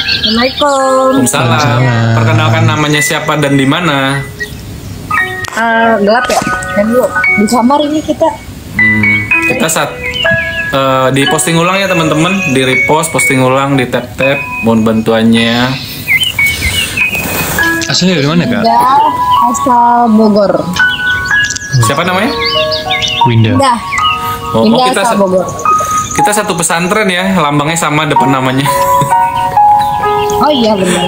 Assalamualaikum. Waalaikumsalam. Perkenalkan namanya siapa dan di mana? Gelap ya? Dulu di kamar ini kita. Kita di posting ulang ya teman-teman, di repost, posting ulang, di tap-tap, mohon bantuannya. Asalnya dari mana kak? Asal Bogor. Siapa namanya? Winda. Oh, Winda kita asal Bogor. kita satu pesantren ya, lambangnya sama depan namanya. Oh iya benar.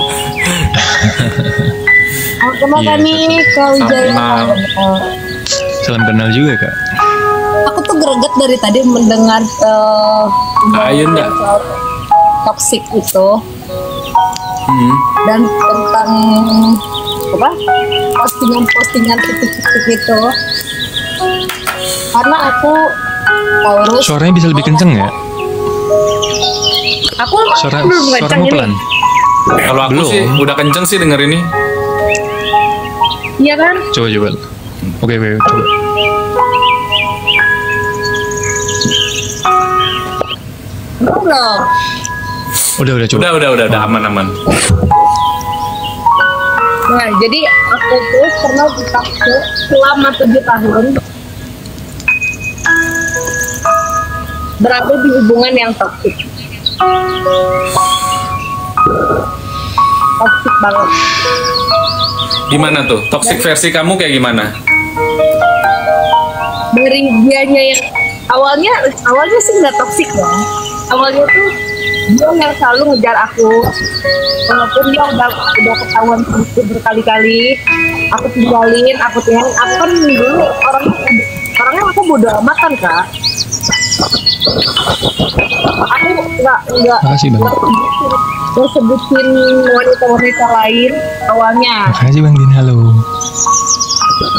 Kenapa nih Kak Wijaya? Salam kenal juga kak. Aku tuh greget dari tadi mendengar Ayo enggak? toxic itu dan tentang apa postingan titik-titik itu, karena aku Taurus. Suaranya bisa lebih kenceng ya? Aku Suara belum kenceng suaramu ini. pelan. Kalau aku Belum. sih udah kenceng sih denger ini. Iya kan? Coba. Oke, coba. Belum. Udah coba. Udah aman. Nah, jadi aku tuh pernah ditaksir selama 7 tahun berada di hubungan yang toksik. Toksik banget. Gimana tuh? Toxic versi kamu kayak gimana? Dari dianya yang awalnya sih nggak toksik ya. Awalnya tuh dia yang selalu ngejar aku, walaupun dia udah ketahuan berkali-kali. Aku tinggalin. Aku kan dulu orangnya aku bodo amat kan kak. Aku nggak Makasih bang. sebutin wanita-wanita lain awalnya. Makasih bang Din, halo.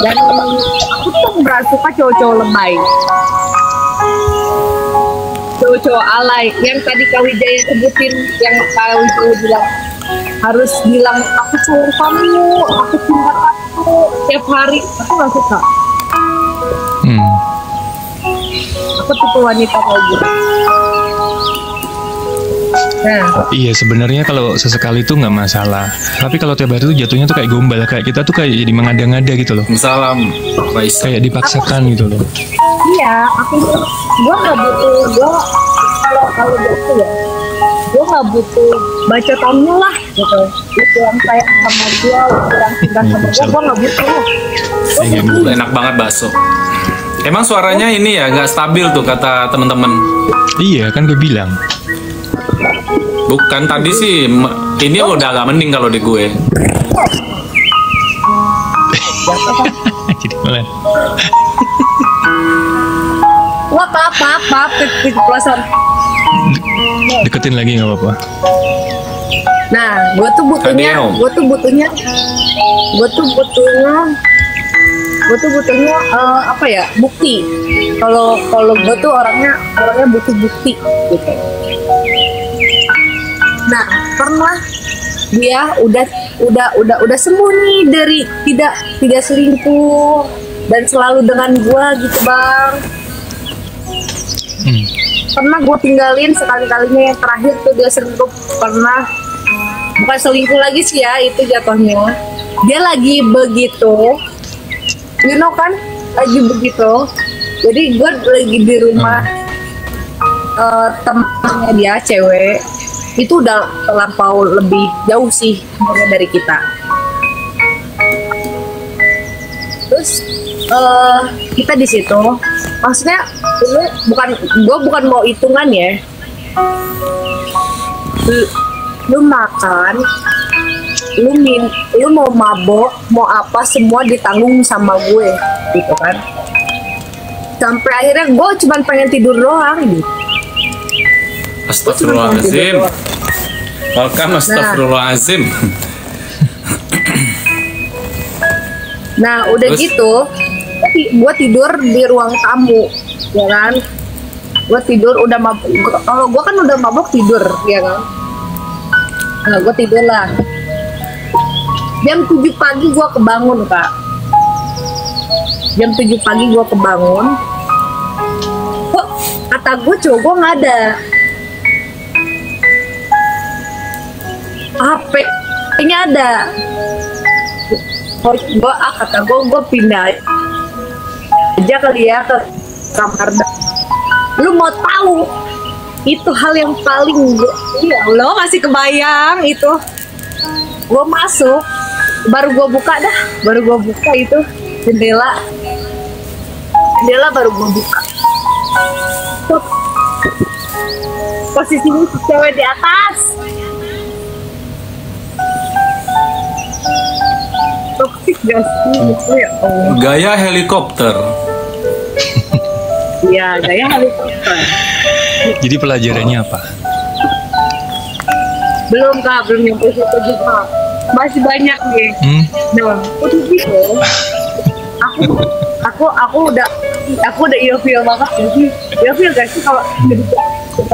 Dan aku tuh nggak suka cowok-cowok lebay, cowok-cowok alay yang tadi Kak Wijaya sebutin, yang Kak Wijaya bilang harus bilang aku sayang kamu, aku cinta kamu tiap hari. Aku nggak suka. Aku tipe wanita kayak gitu. Nah, Iya sebenarnya kalau sesekali itu nggak masalah. Tapi kalau tiap hari itu jatuhnya tuh kayak gombal, kayak kita tuh kayak jadi mengada-ngada gitu loh. Salam, Raisa. Kayak dipaksakan gitu loh. iya, gue nggak butuh, kalau gitu ya, gue nggak butuh bacotanmu lah gitu. Itu yang sayang sama dia, yang cinta sama gue nggak butuh. Enak banget bakso. Emang suaranya ini ya nggak stabil tuh kata teman-teman. Iya kan gue bilang. Bukan tadi sih ini udah agak mending kalau di gue. Jadi malah. Wah, maaf, keceplosan. Deketin lagi nggak apa-apa. Nah, gue tuh butuhnya apa ya, bukti. Kalau gue tuh orangnya butuh bukti gitu. Nah, pernah dia udah sembuh nih dari tidak selingkuh dan selalu dengan gue gitu bang. Pernah gue tinggalin sekali-kalinya, yang terakhir tuh dia selingkuh. Pernah, bukan selingkuh lagi sih ya, itu jatuhnya dia lagi begitu, you know kan, lagi begitu. Jadi gue lagi di rumah temannya dia cewek, itu udah terlampau lebih jauh sih sebenarnya dari kita. Terus kita di situ, maksudnya ini bukan mau hitungan ya. Lu makan, lu mau mabok, mau apa, semua ditanggung sama gue gitu kan. Sampai akhirnya gue cuma pengen tidur doang gitu. Astagfirullahaladzim. Welcome, astagfirullahaladzim. Nah udah Terus? gitu, gue tidur di ruang tamu, ya kan. Gue tidur udah mabuk. Kalau gue kan udah mabuk tidur, ya kan. Nah gue tidur lah. Jam 7 pagi gue kebangun kak. Jam 7 pagi gue kebangun. Kok kata gue cowok gue nggak ada. HP-nya ada. Kata gue pindah aja kali ya ke kamar. Lu mau tahu? Itu hal yang paling iya, lo masih kebayang itu. Gue masuk, baru gue buka itu jendela baru gue buka. Tuh, posisinya si cewek di atas. Toxic gak sih? Ya Allah. Gaya helikopter. Iya, gaya helikopter. Jadi pelajarannya apa? Belum kak, belum nyampe situ juga. Masih banyak nih. Nah, udah gitu. Aku udah ilfil banget sih. Ilfil gak sih kalau jadi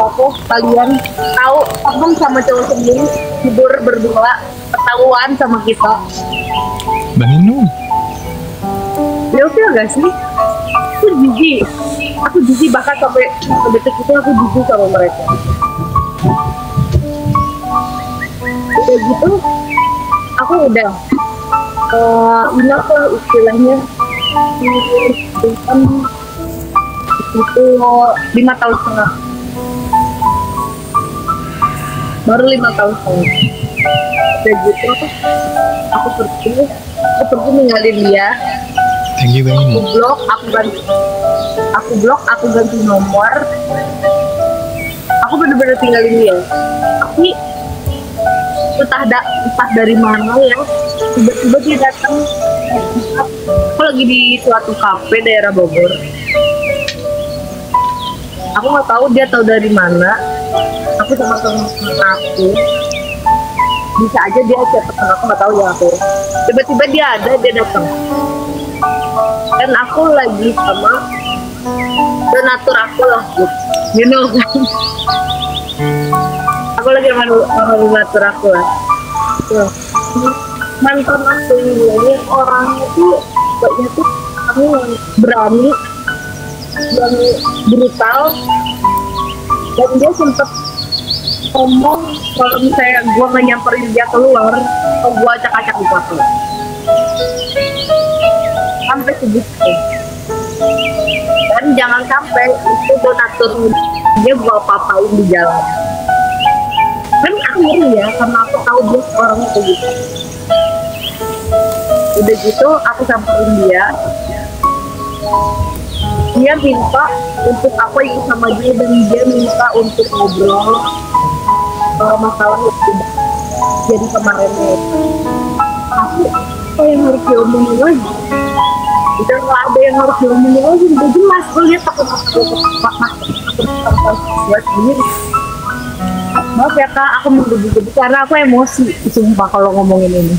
aku kalian tahu temen sama cowok sendiri tidur berdua ketahuan sama kita. Bangun. Ilfil gak sih? Aku jijik bahkan sampai detik itu aku jijik sama mereka. Udah gitu aku udah ini apa istilahnya itu 5 tahun setengah, baru 5 tahun setengah. Udah gitu aku pergi ninggalin dia. Thank you Bang. Aku ganti nomor. Aku bener-bener tinggalin dia. Tapi entah dari mana ya, tiba-tiba dia datang. Aku lagi di suatu kafe daerah Bogor. Aku nggak tahu dia tahu dari mana. Aku sama temen aku. Bisa aja dia chat aku nggak tahu ya aku. Tiba-tiba dia datang. Dan aku lagi sama donatur aku lah, you know. Aku lagi sama donatur aku lah. Mantan aku ini orangnya tuh kayaknya tuh aku berani dan brutal, dan dia sempet ngomong kalau misalnya gue nggak nyamperin dia keluar, atau gue acak-acak di kafe. Sampai segitu. Dan jangan sampai itu donatur dia gue apa-apain di jalan. Kan aku ngeri ya, karena aku tahu dia orangnya kayak gitu. Udah gitu aku samperin dia minta untuk aku ikut sama dia, dan dia minta untuk ngobrol masalah itu jadi kemarinnya. Aku apa yang harus diomongin lagi? Udah nggak ada yang harus diomongin lagi, udah jelas. Gue lihat takut buat sendiri. Maaf ya kak, aku menggebu-gebu karena aku emosi sumpah kalau ngomongin ini.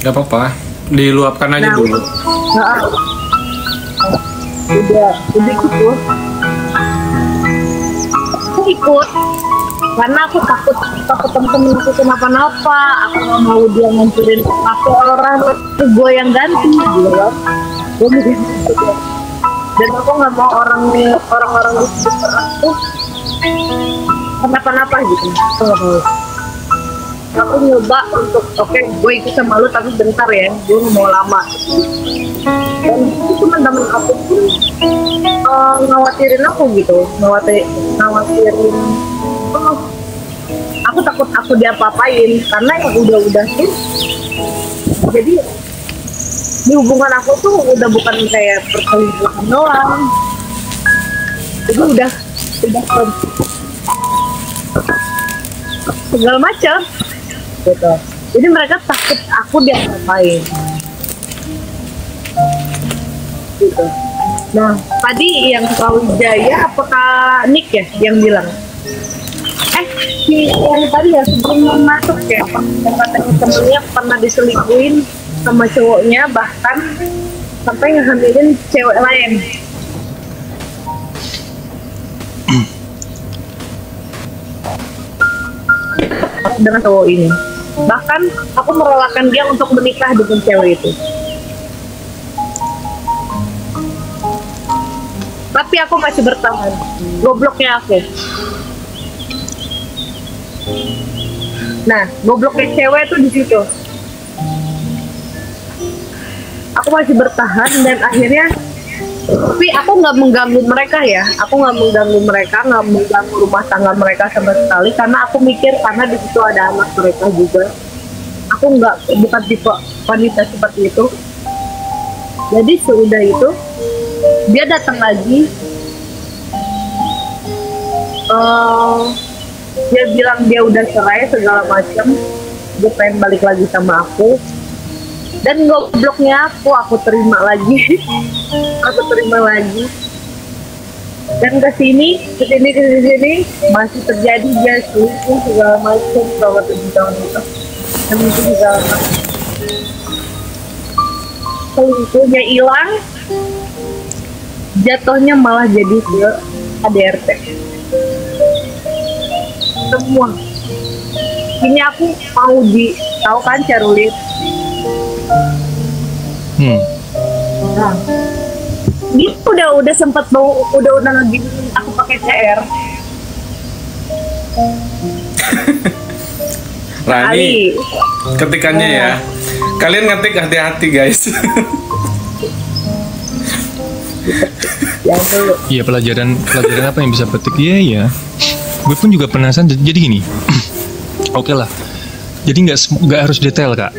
Gak apa-apa, diluapkan aja dulu. Udah gitu. Aku ikut karena aku takut temen-temen itu kenapa-napa. Aku nggak mau dia ngancurin kafe orang, gue yang ganti gitu kan. Gue mikir gitu. Dan aku nggak mau orang-orang di sekitar aku kenapa-napa gitu. Aku nyoba untuk oke, gue ikut sama lu tapi bentar ya, gue mau lama. Dan itu teman-teman aku pun ngawatirin aku gitu, ngawatirin. Aku takut aku diapa-apain karena yang udah sih. Jadi di hubungan aku tuh udah bukan kayak perselingkuhan doang. Jadi udah segala macam gitu. Jadi mereka takut aku diapa-apain gitu. Nah tadi yang Wijaya apakah Nick ya yang bilang si yang tadi ya sebelum masuk ya, yang katanya temennya pernah diselingkuhin sama cowoknya, bahkan sampai ngehamilin cewek lain. Dengan cowok ini, bahkan aku merelakan dia untuk menikah dengan cewek itu. Tapi aku masih bertahan. Gobloknya aku. Nah, gobloknya cewek tuh di situ. Aku masih bertahan dan akhirnya, tapi aku nggak mengganggu mereka ya. Aku nggak mengganggu mereka, nggak mengganggu rumah tangga mereka sama sekali karena aku mikir karena di situ ada anak mereka juga. Aku bukan tipe wanita seperti itu. Jadi sudah itu dia datang lagi. Dia bilang dia udah cerai segala macam. Dia pengen balik lagi sama aku. Dan gobloknya aku terima lagi. Aku terima lagi. Dan kesini masih terjadi dia selingkuh segala macam selama 7 tahun itu. Dan itu segala macam. Selingkuhnya hilang, jatuhnya malah jadi ke ADRT. Semua. Ini aku mau tahu kan Caroline. Nah, dia udah sempat udah ngegini aku pakai CR. Rani, ketikannya ya. Kalian ngetik hati-hati guys. Iya, pelajaran apa yang bisa petik? Iya. Gue pun juga penasaran. Jadi gini, oke lah. Jadi nggak harus detail kak.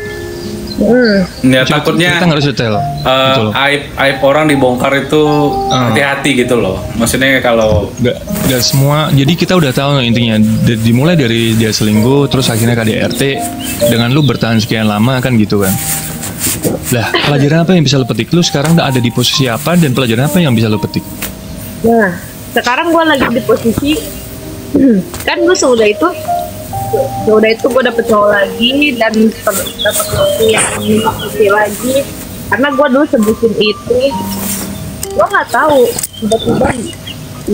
Ya takutnya kita nggak harus detail. Gitu loh. Aib orang dibongkar itu hati-hati gitu loh. Maksudnya kalau nggak semua. Jadi kita udah tahu intinya. Dimulai dari dia selingkuh, terus akhirnya KDRT dengan lu bertahan sekian lama kan gitu kan. Lah, pelajaran apa yang bisa lu petik? Lu sekarang udah ada di posisi apa dan pelajaran apa yang bisa lu petik? Nah, sekarang gue lagi di posisi kan gue sudah itu gue dapet cowok lagi dan dapet laki yang laki lagi karena gue dulu sebutin itu gue nggak tahu tiba-tiba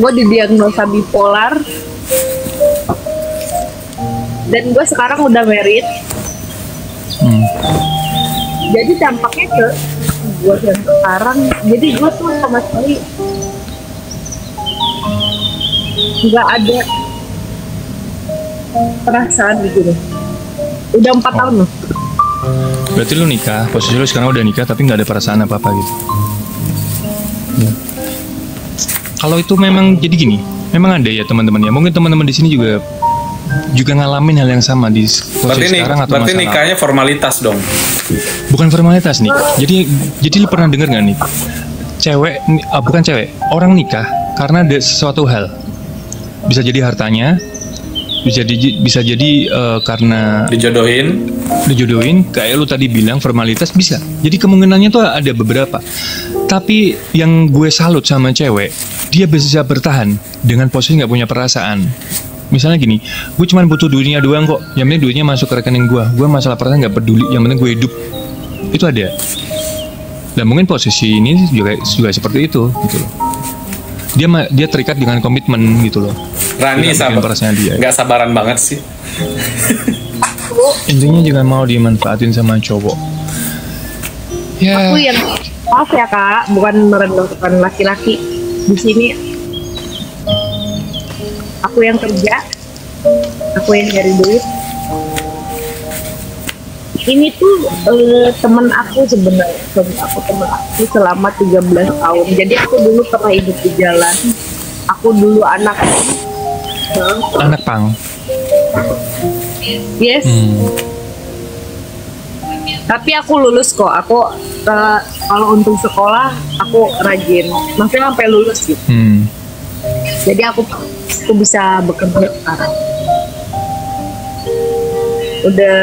gue didiagnosa bipolar dan gue sekarang udah married. Jadi dampaknya ke gue yang sekarang, jadi gue tuh sama sekali nggak ada perasaan gitu. Udah 4 tahun loh. Berarti lu nikah, posisi lu sekarang udah nikah tapi nggak ada perasaan apa-apa gitu. Ya. Kalau itu memang jadi gini, memang ada ya teman-teman ya. Mungkin teman-teman di sini juga ngalamin hal yang sama di posisi sekarang atau berarti nikahnya formalitas dong. Bukan formalitas nih. Jadi lu pernah dengar nggak nih? Bukan cewek, orang nikah karena ada sesuatu hal. Bisa jadi hartanya, bisa jadi karena dijodohin kayak lu tadi bilang formalitas bisa. Jadi kemungkinannya tuh ada beberapa. Tapi yang gue salut sama cewek, dia bisa bertahan dengan posisi nggak punya perasaan. Misalnya gini, gue cuma butuh duitnya doang kok. Yang penting duitnya masuk ke rekening gue. Gue masalah perasaan nggak peduli. Yang penting gue hidup. Itu ada. Dan mungkin posisi ini juga seperti itu, gitu loh. Dia terikat dengan komitmen gitu loh. Rani nggak sabaran banget sih. Intinya jangan mau dimanfaatin sama cowok. Ya. Aku yang maaf ya kak, bukan merendahkan laki-laki di sini. Aku yang kerja, aku yang nyari duit. Ini tuh temen aku sebenarnya, temen aku selama 13 tahun. Jadi aku dulu pernah hidup di jalan. Aku dulu anak pang. Yes. Tapi aku lulus kok. Aku kalau untuk sekolah aku rajin. Maksudnya sampai lulus gitu. Jadi aku bisa bekerja sekarang. Udah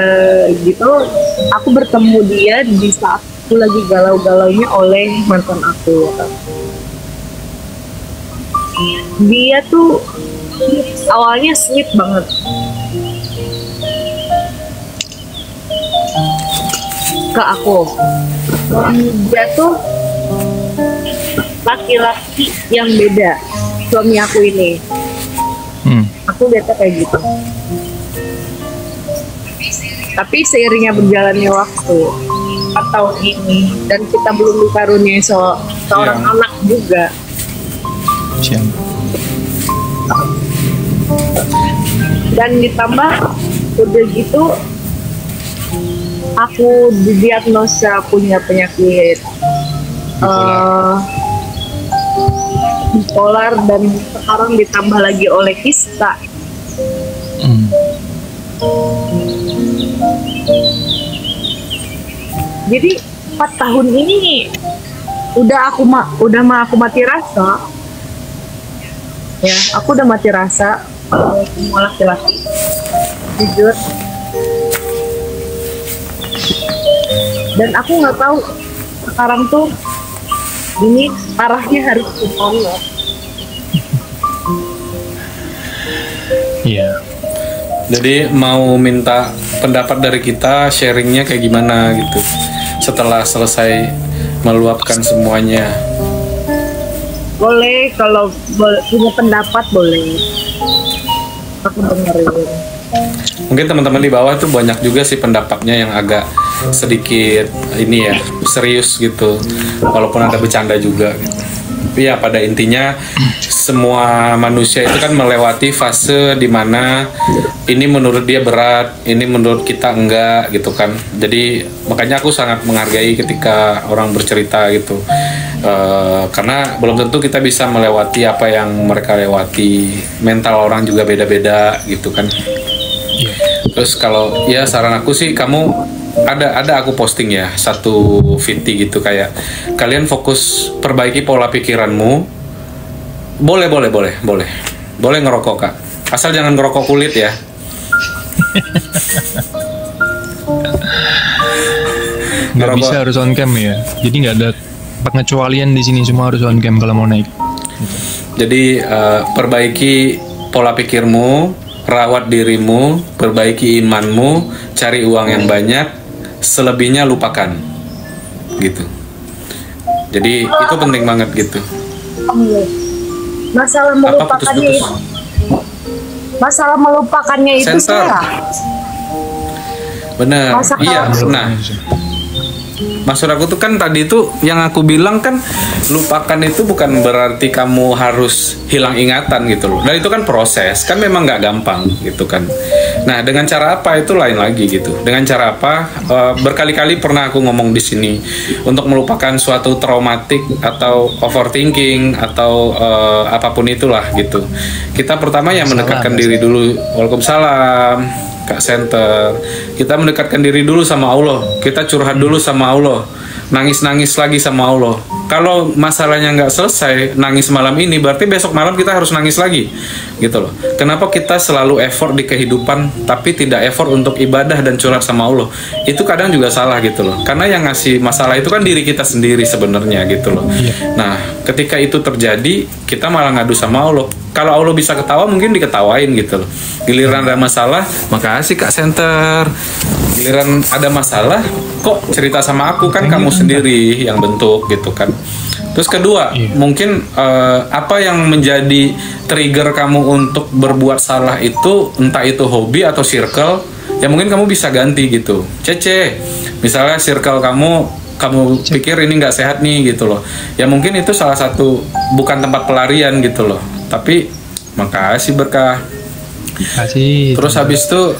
gitu, aku bertemu dia di saat aku lagi galau-galaunya oleh mantan aku. Dia tuh awalnya sweet banget. Ke aku. Dia tuh laki-laki yang beda. Suami aku ini. Aku lihatnya kayak gitu. Tapi seiringnya berjalannya waktu 4 tahun ini dan kita belum dikaruniai seorang anak juga. Dan ditambah udah gitu aku didiagnosa punya penyakit bipolar dan sekarang ditambah lagi oleh kista. Jadi 4 tahun ini udah aku mati rasa. Ya, aku udah mati rasa semua laki-laki. Jujur. Dan aku nggak tahu sekarang tuh ini arahnya harus kemana. Iya. Jadi mau minta pendapat dari kita, sharingnya kayak gimana gitu setelah selesai meluapkan semuanya. Boleh, kalau punya pendapat boleh. Aku dengerin. Mungkin teman-teman di bawah tuh banyak juga sih pendapatnya yang agak sedikit ini ya, serius gitu. Walaupun ada bercanda juga gitu. Tapi ya pada intinya semua manusia itu kan melewati fase dimana ini menurut dia berat, ini menurut kita enggak gitu kan. Jadi makanya aku sangat menghargai ketika orang bercerita gitu. Karena belum tentu kita bisa melewati apa yang mereka lewati. Mental orang juga beda-beda gitu kan. Terus kalau ya saran aku sih, kamu ada aku posting ya satu VT gitu kayak kalian fokus perbaiki pola pikiranmu. Boleh ngerokok Kak, asal jangan ngerokok kulit ya. Nggak bisa, harus on cam ya. Jadi nggak ada pengecualian di sini, semua harus on cam kalau mau naik. Jadi perbaiki pola pikirmu, rawat dirimu, perbaiki imanmu, cari uang yang banyak, selebihnya lupakan, gitu. Jadi itu penting banget gitu. Masalah melupakannya itu, masalah melupakannya itu Sensor. salah. Bener, Masalah. iya. Nah, maksud aku tuh kan tadi tuh yang aku bilang kan lupakan itu bukan berarti kamu harus hilang ingatan gitu loh. Dan itu kan proses, kan memang nggak gampang gitu kan. Nah, dengan cara apa itu lain lagi gitu. Dengan cara apa? Berkali-kali pernah aku ngomong di sini untuk melupakan suatu traumatik atau overthinking atau apapun itulah gitu. Kita pertama ya mendekatkan diri dulu. Waalaikumsalam. Kak Center, kita mendekatkan diri dulu sama Allah, kita curhat dulu sama Allah, nangis-nangis lagi sama Allah. Kalau masalahnya nggak selesai, nangis malam ini, berarti besok malam kita harus nangis lagi, gitu loh. Kenapa kita selalu effort di kehidupan, tapi tidak effort untuk ibadah dan curhat sama Allah? Itu kadang juga salah gitu loh. Karena yang ngasih masalah itu kan diri kita sendiri sebenarnya gitu loh. Nah, ketika itu terjadi, kita malah ngadu sama Allah. Kalau Allah bisa ketawa, mungkin diketawain gitu loh. Giliran ada masalah, makasih Kak Center. Giliran ada masalah, kok cerita sama aku, kan kamu sendiri yang bentuk gitu kan. Terus kedua, mungkin apa yang menjadi trigger kamu untuk berbuat salah itu, entah itu hobi atau circle, ya mungkin kamu bisa ganti gitu. Cece, misalnya circle kamu pikir ini nggak sehat nih gitu loh. Ya mungkin itu salah satu bukan tempat pelarian gitu loh. Tapi makasih Berkah. Kasih. Terus habis itu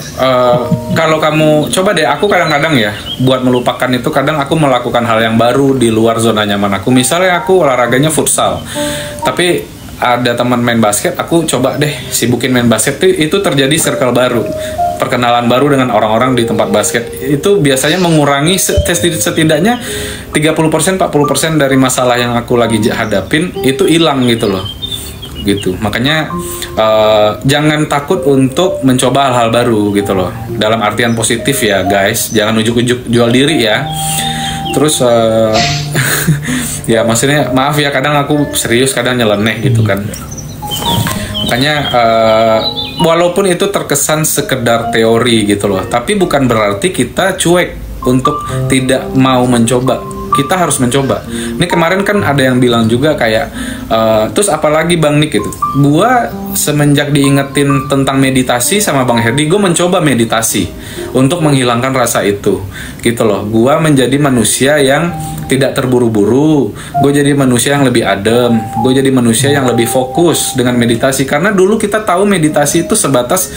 kalau kamu coba deh, aku kadang-kadang ya buat melupakan itu kadang aku melakukan hal yang baru di luar zona nyaman aku. Misalnya aku olahraganya futsal, tapi ada teman main basket, aku coba deh sibukin main basket. Itu terjadi circle baru, perkenalan baru dengan orang-orang di tempat basket. Itu biasanya mengurangi setidaknya 30% 40% dari masalah yang aku lagi hadapin itu hilang gitu loh. Gitu. Makanya jangan takut untuk mencoba hal-hal baru gitu loh. Dalam artian positif ya guys, jangan ujuk-ujuk jual diri ya. Terus ya maksudnya maaf ya, kadang aku serius, kadang nyeleneh gitu kan. Makanya walaupun itu terkesan sekedar teori gitu loh, tapi bukan berarti kita cuek untuk tidak mau mencoba. kita harus mencoba. Ini kemarin kan ada yang bilang juga kayak terus apalagi Bang Nick gitu. Gua semenjak diingetin tentang meditasi sama Bang Herdi, gue mencoba meditasi untuk menghilangkan rasa itu gitu loh. Gua menjadi manusia yang tidak terburu-buru, gue jadi manusia yang lebih adem, gue jadi manusia yang lebih fokus dengan meditasi. Karena dulu kita tahu meditasi itu sebatas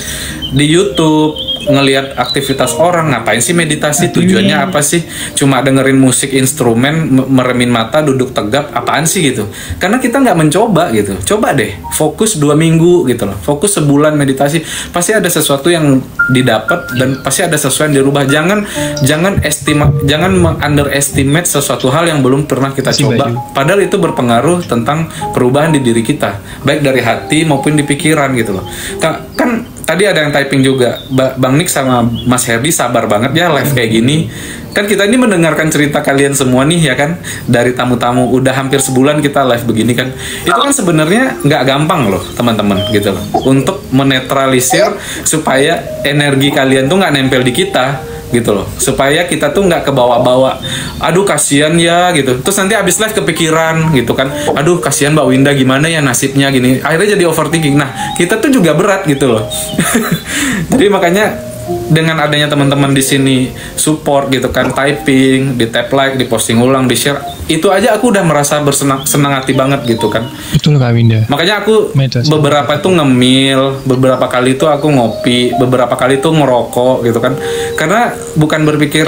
di YouTube, ngelihat aktivitas orang. Ngapain sih meditasi, tujuannya apa sih? Cuma dengerin musik instrumen, meremin mata, duduk tegap, apaan sih gitu. Karena kita nggak mencoba gitu. Coba deh, fokus 2 minggu gitu loh, fokus sebulan meditasi, pasti ada sesuatu yang didapat dan pasti ada sesuatu yang dirubah. Jangan underestimate sesuatu hal yang belum pernah kita coba, padahal itu berpengaruh tentang perubahan di diri kita, baik dari hati maupun di pikiran gitu loh. Kan tadi ada yang typing juga, Bang Nick sama Mas Herdi sabar banget ya live kayak gini. Kan kita ini mendengarkan cerita kalian semua nih ya kan, dari tamu-tamu, udah hampir sebulan kita live begini kan. Itu kan sebenarnya nggak gampang loh teman-teman gitu loh, untuk menetralisir supaya energi kalian tuh nggak nempel di kita gitu loh, supaya kita tuh nggak kebawa-bawa, aduh kasihan ya gitu, terus nanti abis live kepikiran gitu kan, aduh kasihan Mbak Winda gimana ya nasibnya gini, akhirnya jadi overthinking. Nah kita tuh juga berat gitu loh. Jadi makanya dengan adanya teman-teman di sini support gitu kan, typing, di tap like, di posting ulang, di share, itu aja aku udah merasa senang hati banget gitu kan. Betul Kak Winda. Makanya aku beberapa tuh ngemil, beberapa kali tuh aku ngopi, beberapa kali tuh ngerokok gitu kan. Karena bukan berpikir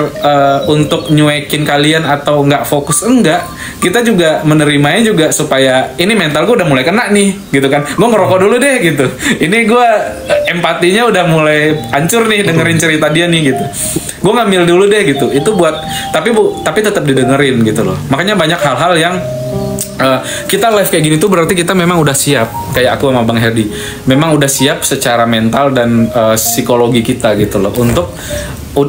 untuk nyuekin kalian atau nggak fokus, enggak. Kita juga menerimanya juga supaya ini mental gue udah mulai kena nih gitu kan. Gue ngerokok dulu deh gitu. Ini gue empatinya udah mulai hancur nih dengerin cerita dia nih gitu. Gue ngambil dulu deh gitu. Itu buat tapi tetap didengerin gitu loh. Makanya banyak hal-hal yang kita live kayak gini tuh berarti kita memang udah siap. Kayak aku sama Bang Herdi, memang udah siap secara mental dan psikologi kita gitu loh, untuk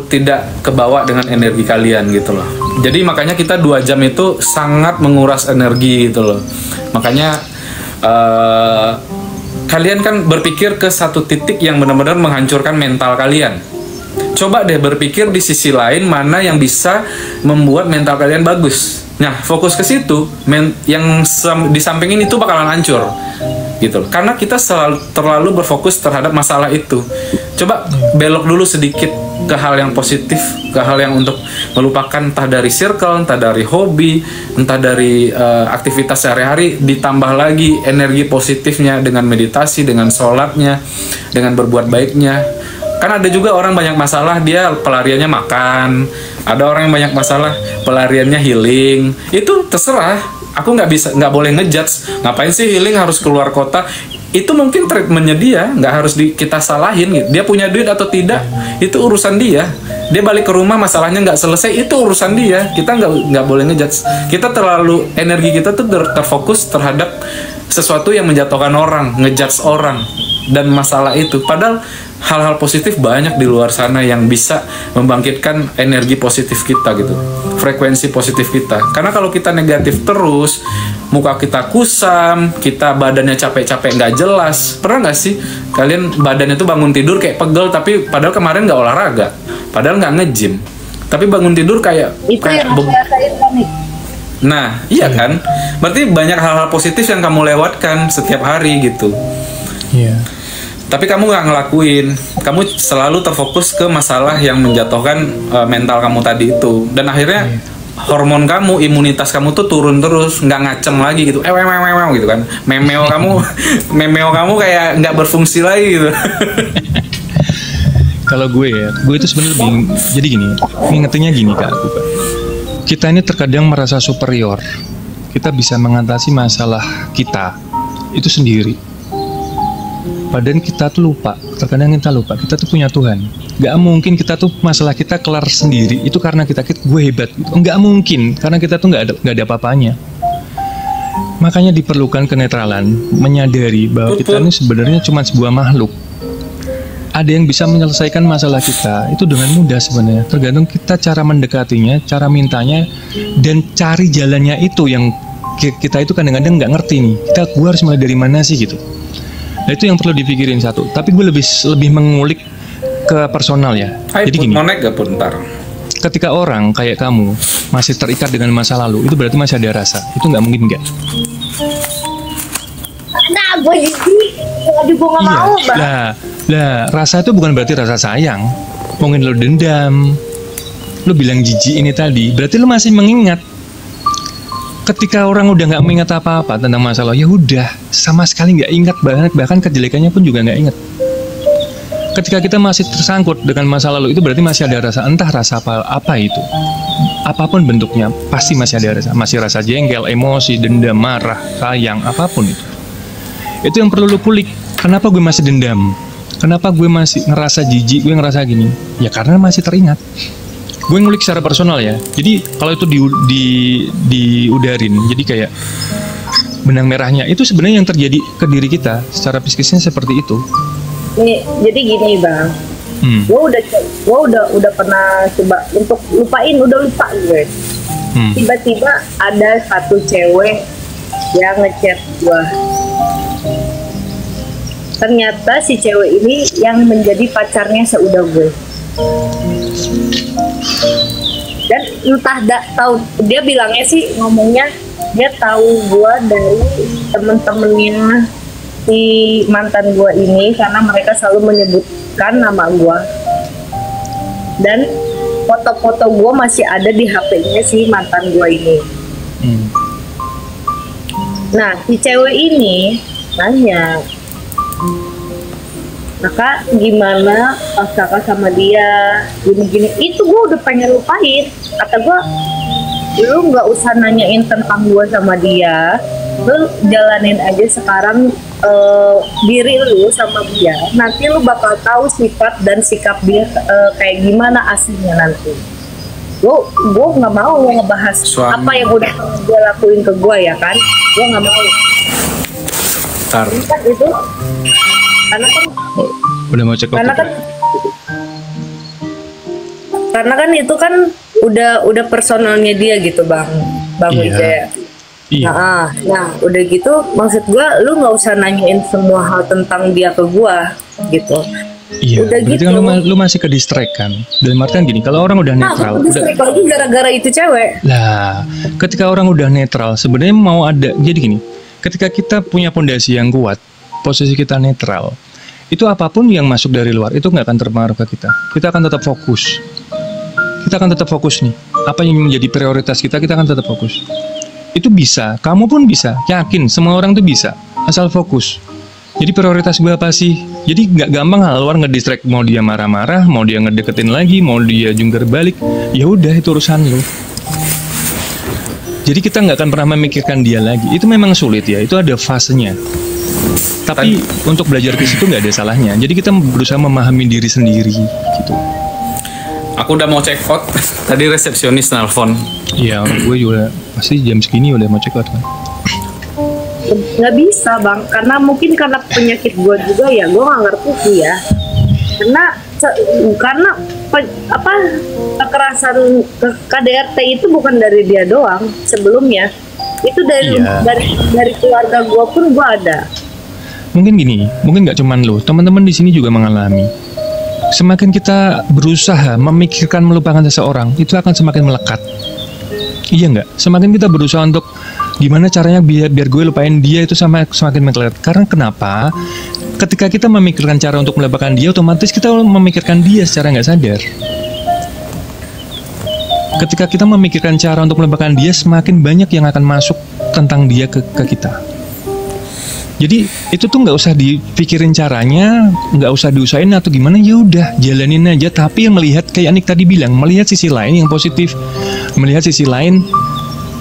tidak kebawa dengan energi kalian gitu loh. Jadi makanya kita 2 jam itu sangat menguras energi gitu loh. Makanya kalian kan berpikir ke satu titik yang benar-benar menghancurkan mental kalian. Coba deh berpikir di sisi lain mana yang bisa membuat mental kalian bagus. Nah, fokus ke situ, yang di samping ini tuh bakalan hancur gitu loh. Karena kita terlalu berfokus terhadap masalah itu. Coba belok dulu sedikit ke hal yang positif, ke hal yang untuk melupakan, entah dari circle, entah dari hobi, entah dari aktivitas sehari-hari, ditambah lagi energi positifnya dengan meditasi, dengan sholatnya, dengan berbuat baiknya. Kan ada juga orang banyak masalah, dia pelariannya makan. Ada orang yang banyak masalah, pelariannya healing. Itu terserah. Aku nggak boleh ngejudge. Ngapain sih healing harus keluar kota? Itu mungkin treatmentnya dia, nggak harus kita salahin gitu. Dia punya duit atau tidak, itu urusan dia. Dia balik ke rumah masalahnya nggak selesai, itu urusan dia. Kita nggak boleh ngejudge. Kita terlalu, energi kita tuh terfokus terhadap sesuatu yang menjatuhkan orang, ngejudge orang dan masalah itu. Padahal hal-hal positif banyak di luar sana yang bisa membangkitkan energi positif kita gitu, frekuensi positif kita. Karena kalau kita negatif terus, muka kita kusam, kita badannya capek-capek nggak jelas. Pernah nggak sih kalian badannya tuh bangun tidur kayak pegel, tapi padahal kemarin nggak olahraga, padahal nggak nge-gym, tapi bangun tidur kayak yang aku rasain nih. Nah, iya kan? Berarti banyak hal-hal positif yang kamu lewatkan setiap hari gitu. Iya. Tapi kamu nggak ngelakuin, kamu selalu terfokus ke masalah yang menjatuhkan mental kamu tadi itu, dan akhirnya hormon kamu, imunitas kamu tuh turun terus, nggak ngaceng lagi gitu, gitu kan, memeo kamu kayak nggak berfungsi lagi gitu. Kalau gue itu sebenarnya lebih, jadi gini, ngingetinnya gini Kak, kita ini terkadang merasa superior, kita bisa mengatasi masalah kita itu sendiri. Padahal kita tuh lupa, terkadang kita lupa, kita tuh punya Tuhan. Gak mungkin kita tuh masalah kita kelar sendiri, itu karena kita gue hebat. Nggak mungkin, karena kita tuh nggak ada apa-apanya. Makanya diperlukan kenetralan, menyadari bahwa kita ini sebenarnya cuma sebuah makhluk. Ada yang bisa menyelesaikan masalah kita, itu dengan mudah sebenarnya. Tergantung kita cara mendekatinya, cara mintanya, dan cari jalannya itu yang kita itu kadang-kadang nggak ngerti nih. Gue harus mulai dari mana sih gitu. Nah itu yang perlu dipikirin satu. Tapi gue lebih mengulik ke personal ya. Hai, jadi gini. Mau naik gak pun ntar? ketika orang kayak kamu masih terikat dengan masa lalu, itu berarti masih ada rasa. Itu nggak mungkin nggak? Nah, gue jijik. Jadi gue nggak mau, Bang. Lah, rasa itu bukan berarti rasa sayang. Mungkin lo dendam, lo bilang jijik ini tadi, berarti lo masih mengingat. Ketika orang udah nggak mengingat apa-apa tentang masa lalu, ya udah, sama sekali nggak ingat banget, bahkan kejelekannya pun juga nggak ingat. Ketika kita masih tersangkut dengan masa lalu, itu berarti masih ada rasa, entah rasa apa itu, apapun bentuknya, pasti masih ada rasa, masih rasa jengkel, emosi, dendam, marah, sayang, apapun itu. Itu yang perlu lo kulik. Kenapa gue masih dendam? Kenapa gue masih ngerasa jijik, gue ngerasa gini? Ya karena masih teringat. Gue ngulik secara personal ya. Jadi kalau itu diudarin, jadi kayak benang merahnya itu sebenarnya yang terjadi ke diri kita secara psikisnya seperti itu. Nih, jadi gini, Bang. Gue udah pernah coba untuk lupain, udah lupa gue. Tiba-tiba ada satu cewek yang ngechat gue. Ternyata si cewek ini yang menjadi pacarnya seudah gue. Dan entah tahu, dia bilangnya sih, ngomongnya dia tahu gue dari temen-temennya si mantan gue ini, karena mereka selalu menyebutkan nama gue. Dan foto-foto gue masih ada di HP-nya si mantan gue ini. Nah, si cewek ini nanya, Kakak gimana pas kakak sama dia gini-gini. Itu gue udah pengen lupain. Kata gue, lu gak usah nanyain tentang gue sama dia, lu jalanin aja sekarang diri lu sama dia. Nanti lu bakal tahu sifat dan sikap dia kayak gimana aslinya nanti. Gue gak mau ngebahas apa yang udah dia lakuin ke gue, ya kan. Gue gak mau. Kan itu karena kan udah mau cek karena kan itu kan udah personalnya dia gitu, Bang Wijaya. Iya. Nah udah gitu, maksud gue lu nggak usah nanyain semua hal tentang dia ke gue gitu. Iya, udah berarti gitu. Kan lu masih ke distract kan. Dalam artian gini, kalau orang udah netral, distract lagi gara-gara itu cewek. Lah, ketika orang udah netral, sebenarnya mau ada, jadi gini, ketika kita punya pondasi yang kuat, posisi kita netral, itu apapun yang masuk dari luar itu nggak akan terpengaruh ke kita. Kita akan tetap fokus. Kita akan tetap fokus nih. Apa yang menjadi prioritas kita akan tetap fokus. Itu bisa, kamu pun bisa. Yakin, semua orang tuh bisa. Asal fokus. Jadi prioritas gue apa sih? Jadi nggak gampang hal luar ngedistract. Mau dia marah-marah, mau dia ngedeketin lagi, mau dia jungkir balik. Ya udah, itu urusan lo. Jadi kita nggak akan pernah memikirkan dia lagi. Itu memang sulit ya. Itu ada fasenya. Tapi untuk belajar ke situ nggak ada salahnya. Jadi kita berusaha memahami diri sendiri gitu. Aku udah mau check out. Tadi resepsionis nelfon. Iya, gue juga pasti jam segini udah mau check out kan. Nggak bisa, Bang, karena mungkin karena penyakit gue juga ya, gue nggak ngerti sih ya. Karena kekerasan KDRT itu bukan dari dia doang sebelumnya. Itu dari keluarga gue pun gue ada. Mungkin gini, mungkin nggak cuman lo, teman-teman di sini juga mengalami. Semakin kita berusaha memikirkan melupakan seseorang, itu akan semakin melekat. Iya nggak? Semakin kita berusaha untuk gimana caranya biar gue lupain dia, itu semakin melekat. Karena kenapa? Ketika kita memikirkan cara untuk melupakan dia, otomatis kita memikirkan dia secara nggak sadar. Ketika kita memikirkan cara untuk melupakan dia, semakin banyak yang akan masuk tentang dia ke kita. Jadi itu tuh nggak usah dipikirin caranya, nggak usah diusahain atau gimana, ya udah jalanin aja. Tapi yang melihat kayak Anik tadi bilang, melihat sisi lain yang positif, melihat sisi lain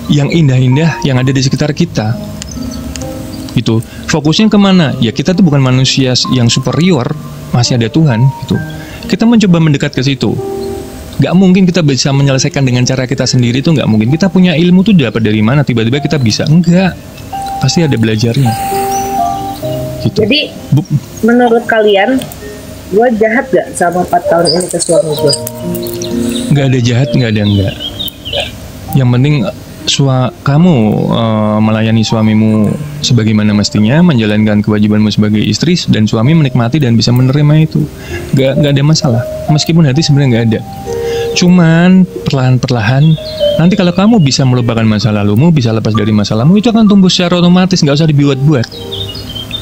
yang indah-indah yang ada di sekitar kita. Itu fokusnya kemana? Ya kita tuh bukan manusia yang superior, masih ada Tuhan. Gitu. Kita mencoba mendekat ke situ. Gak mungkin kita bisa menyelesaikan dengan cara kita sendiri, itu nggak mungkin. Kita punya ilmu tuh dapat dari mana? Tiba-tiba kita bisa? Enggak. Pasti ada belajarnya. Gitu. Jadi menurut kalian, gue jahat gak sama 4 tahun ini ke suami gue? Nggak ada jahat, nggak ada enggak. Yang penting kamu melayani suamimu sebagaimana mestinya, menjalankan kewajibanmu sebagai istri, dan suami menikmati dan bisa menerima itu. Nggak ada masalah. Meskipun hati sebenarnya nggak ada. Cuman perlahan-perlahan nanti kalau kamu bisa melupakan masa lalumu, bisa lepas dari masa lalumu, itu akan tumbuh secara otomatis, nggak usah dibuat-buat.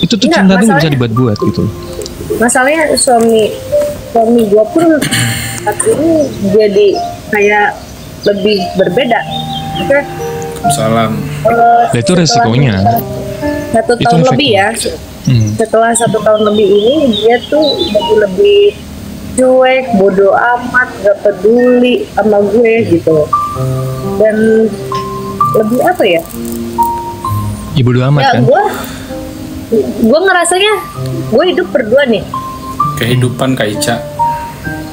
Itu tuh Enggak, cinta tuh nggak bisa masalahnya- dibuat-buat gitu. Masalahnya suami gue pun saat ini jadi kayak lebih berbeda. Oke, Salam. Nah, itu resikonya. Satu Itu tahun efeknya. lebih ya. Hmm. Setelah 1 tahun lebih ini dia tuh jadi lebih cuek, bodoh amat, gak peduli sama gue gitu. Dan lebih apa ya? Ibu doa amat Ya kan? gue ngerasanya gue hidup berdua nih. Kehidupan Kak Ica.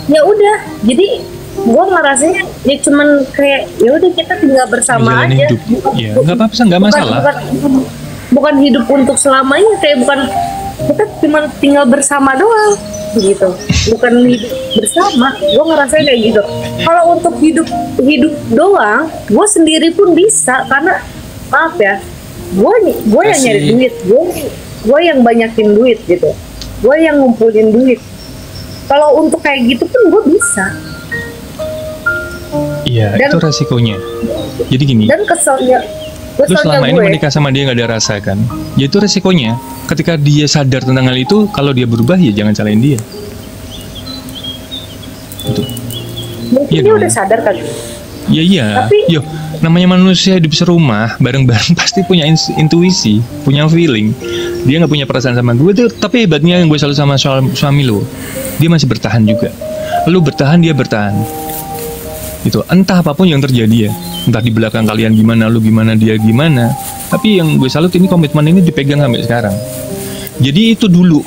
Ya udah, jadi gue ngerasanya ya cuman kayak ya udah kita tinggal bersama Menjalani aja. hidup. Ya, nggak apa-apa, nggak masalah. Bukan hidup untuk selamanya, kayak bukan kita cuma tinggal bersama doang gitu, bukan hidup bersama. Gue ngerasain kayak gitu. Kalau untuk hidup doang, gue sendiri pun bisa, karena maaf ya, gue yang nyari Kasih. duit, gue yang banyakin duit gitu, gue yang ngumpulin duit. Kalau untuk kayak gitu pun gue bisa. Iya, Dan- itu resikonya. Jadi gini, Dan keselnya lu selama ini gue menikah sama dia nggak ada rasa kan? Ya itu resikonya. Ketika dia sadar tentang hal itu, kalau dia berubah ya jangan salahin dia. Gitu. mungkin Iya dia dong. udah sadar kan. Ya iya. Tapi- Yo, namanya manusia hidup serumah bareng-bareng pasti punya intuisi, punya feeling. Dia nggak punya perasaan sama gue tuh, tapi hebatnya yang gue selalu sama suami lo, dia masih bertahan juga. Lu bertahan, dia bertahan. Gitu. Entah apapun yang terjadi ya, entah di belakang kalian gimana, lu gimana, dia gimana. Tapi yang gue salut ini komitmen ini dipegang sampai sekarang. Jadi itu dulu.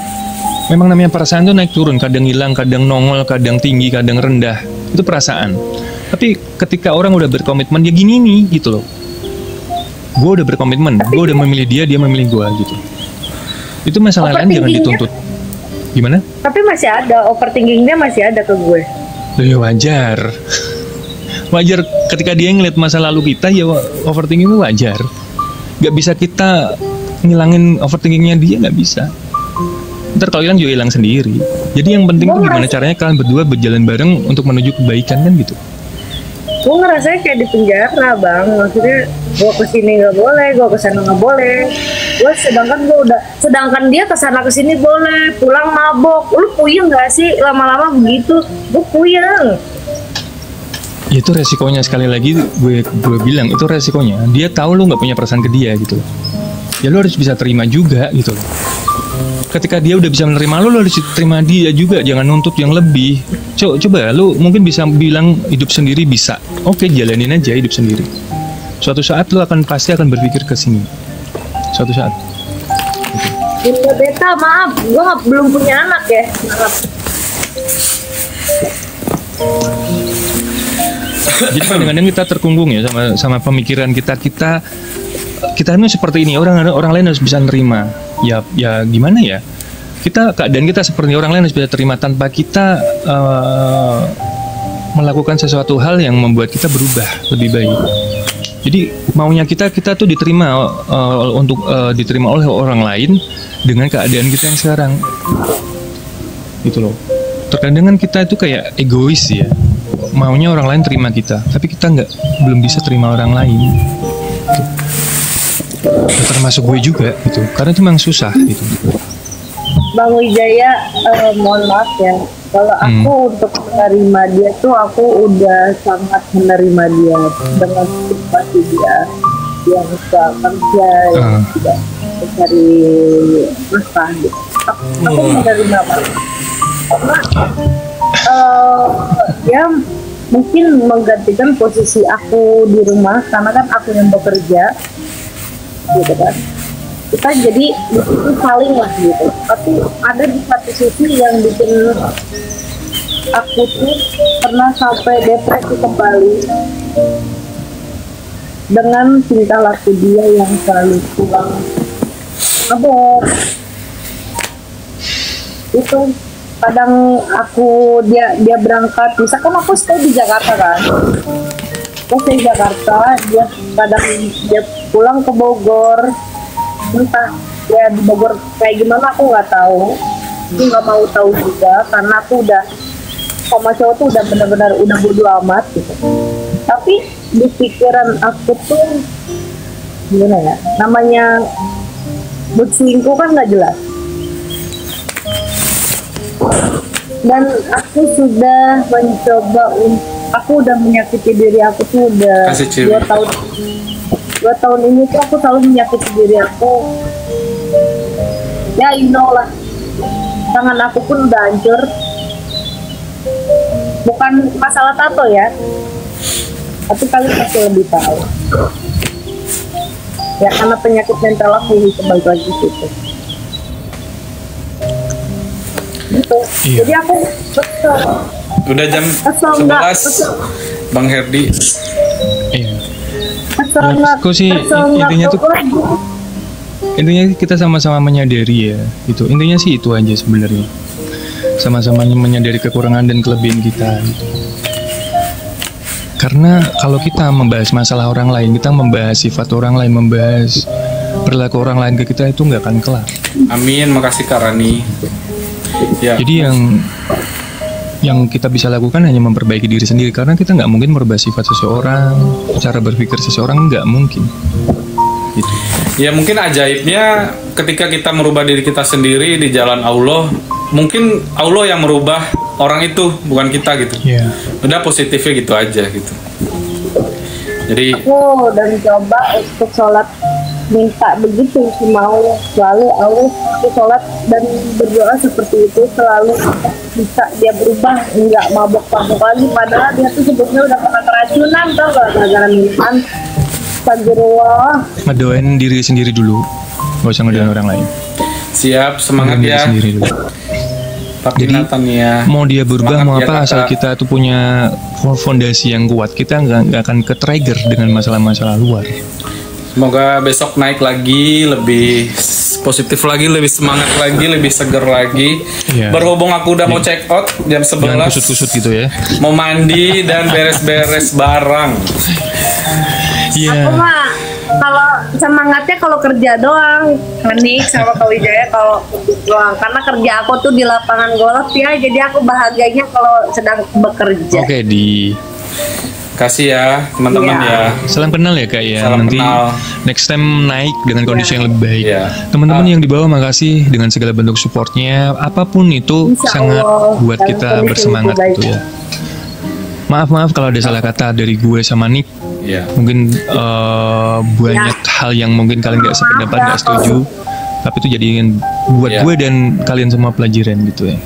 Memang namanya perasaan tuh naik turun, kadang hilang, kadang nongol, kadang tinggi, kadang rendah. Itu perasaan. Tapi ketika orang udah berkomitmen, ya gini nih gitu loh. Gue udah berkomitmen, gue udah memilih dia, dia memilih gue gitu. Itu masalah lain jangan Overthinkingnya- dituntut. Gimana? Tapi masih ada, overthinkingnya masih ada ke gue. Loh, ya wajar. Wajar ketika dia ngeliat masa lalu kita, ya overthinking itu wajar. Gak bisa kita ngilangin overthinkingnya dia, gak bisa. Ntar kalau hilang juga hilang sendiri. Jadi yang penting tuh gimana caranya kalian berdua berjalan bareng untuk menuju kebaikan kan gitu. Gue ngerasanya kayak di penjara bang, maksudnya gue kesini nggak boleh, gue kesana nggak boleh. Sedangkan dia kesana kesini boleh, pulang mabok. Lu puyeng nggak sih lama-lama begitu? Gue puyeng. Ya itu resikonya, sekali lagi gue bilang itu resikonya. Dia tahu lu nggak punya perasaan ke dia gitu. Ya lu harus bisa terima juga gitu loh. Ketika dia udah bisa menerima lu harus terima dia juga, jangan nuntut yang lebih. Coba lu mungkin bisa bilang hidup sendiri bisa. Oke, jalanin aja hidup sendiri. Suatu saat lu pasti akan berpikir ke sini. Suatu saat. Bunda Beta, maaf, gue belum punya anak ya. Maaf. Jadi kadang-kadang kita terkungkung ya sama pemikiran kita ini seperti ini, orang lain harus bisa nerima. Ya gimana ya? Keadaan kita seperti orang lain harus bisa terima tanpa kita melakukan sesuatu hal yang membuat kita berubah lebih baik. Jadi maunya kita tuh diterima diterima oleh orang lain dengan keadaan kita yang sekarang. Gitu loh. Terkadang kan kita itu kayak egois ya. Maunya orang lain terima kita, tapi kita belum bisa terima orang lain. Gitu. Ya, termasuk gue juga gitu, karena itu memang susah gitu. Bang Wijaya, mohon maaf ya. Kalau aku untuk menerima dia tuh aku udah sangat menerima dia dengan situasi dia yang suka kerja, yang tidak mencari nafkah gitu. Aku menerima banget. Karena dia mungkin menggantikan posisi aku di rumah, karena kan aku yang bekerja gitu kan. Kita jadi di situ saling lah gitu. Tapi ada di satu sisi yang bikin aku tuh pernah sampai depresi kembali dengan tingkah laku dia yang selalu pulang mabok. Itu kadang dia berangkat, misalkan aku stay di Jakarta kan, aku stay di Jakarta, kadang dia pulang ke Bogor. Entah ya di Bogor kayak gimana aku nggak tahu, aku nggak mau tahu juga karena aku udah sama cowok tuh udah benar-benar udah bodo amat gitu. Tapi di pikiran aku tuh gimana ya, namanya mood selingkuh kan nggak jelas. Dan aku sudah mencoba, aku udah menyakiti diri aku tuh udah Kasih cewek. 2 tahun ini tuh aku selalu menyakiti diri aku. Ya you know lah, tangan aku pun udah hancur. Bukan masalah tato ya, tapi kalian pasti lebih tahu. Ya karena penyakit mental aku kembali lagi gitu. Gitu. Iya. Jadi aku betul. Udah jam Kesel 11, nggak? Kesel. Bang Herdi. Iya. Kesel Ya, nggak? aku sih Kesel nggak? intinya tuh- Kesel. Intinya kita sama-sama menyadari ya, gitu. Intinya sih itu aja sebenarnya. Sama-sama menyadari kekurangan dan kelebihan kita. Gitu. Karena kalau kita membahas masalah orang lain, kita membahas sifat orang lain, membahas perilaku orang lain ke kita, itu nggak akan kelar. Amin, makasih Kak Rani. Ya. Jadi yang kita bisa lakukan hanya memperbaiki diri sendiri, karena kita nggak mungkin merubah sifat seseorang, cara berpikir seseorang nggak mungkin. Gitu. Ya mungkin ajaibnya ketika kita merubah diri kita sendiri di jalan Allah, mungkin Allah yang merubah orang itu, bukan kita gitu. Iya. Udah positifnya gitu aja gitu. Jadi Aku dan coba untuk sholat minta begitu sama Allah, selalu Allah aku sholat dan berdoa seperti itu selalu bisa dia berubah, nggak mabok-mabok lagi, padahal dia tuh sebetulnya udah pernah keracunan tau gak gara-gara minuman. Astagfirullah. Ngedoain diri sendiri dulu, nggak usah ngedoain orang lain. siap, semangat Ngedoain diri ya. sendiri dulu. Tapi Jadi, Nathan ya. Mau dia berubah, Semangat mau ya, apa, asal Kakak. kita tuh punya fondasi yang kuat, kita nggak akan ke-trigger dengan masalah-masalah luar. Semoga besok naik lagi, lebih positif lagi, lebih semangat lagi, lebih seger lagi. Iya. Berhubung aku udah mau check out jam Jangan 11, kusut-kusut gitu ya. mau mandi dan beres-beres barang. Iya. Aku mah kalau semangatnya kalau kerja doang, Manik sama Kak Wijaya kalau doang, karena kerja aku tuh di lapangan golf ya, jadi aku bahagianya kalau sedang bekerja. Oke, di Kasih ya teman-teman Iya. ya. salam kenal ya Kak ya. Salam Nanti kenal. next time naik dengan kondisi yang lebih baik. Iya. Teman-teman Ah. yang di bawah, makasih dengan segala bentuk supportnya. Apapun itu Insya sangat Allah, buat dalam kita kondisi bersemangat lebih baik. gitu ya. Maaf kalau ada salah kata dari gue sama Nick. Iya. Mungkin banyak hal yang mungkin kalian nggak sependapat, nggak setuju. Tapi itu jadiin buat Ya. gue dan kalian semua pelajaran gitu ya.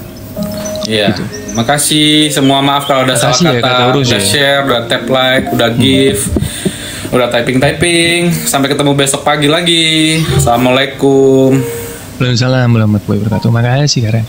Iya. Makasih semua, maaf kalau ada salah Makasih ya, kata. Kak Taurus Udah ya. share, udah tap like, udah give, udah typing. Sampai ketemu besok pagi lagi. Assalamualaikum. Waalaikumsalam warahmatullahi wabarakatuh. Makasih Karen.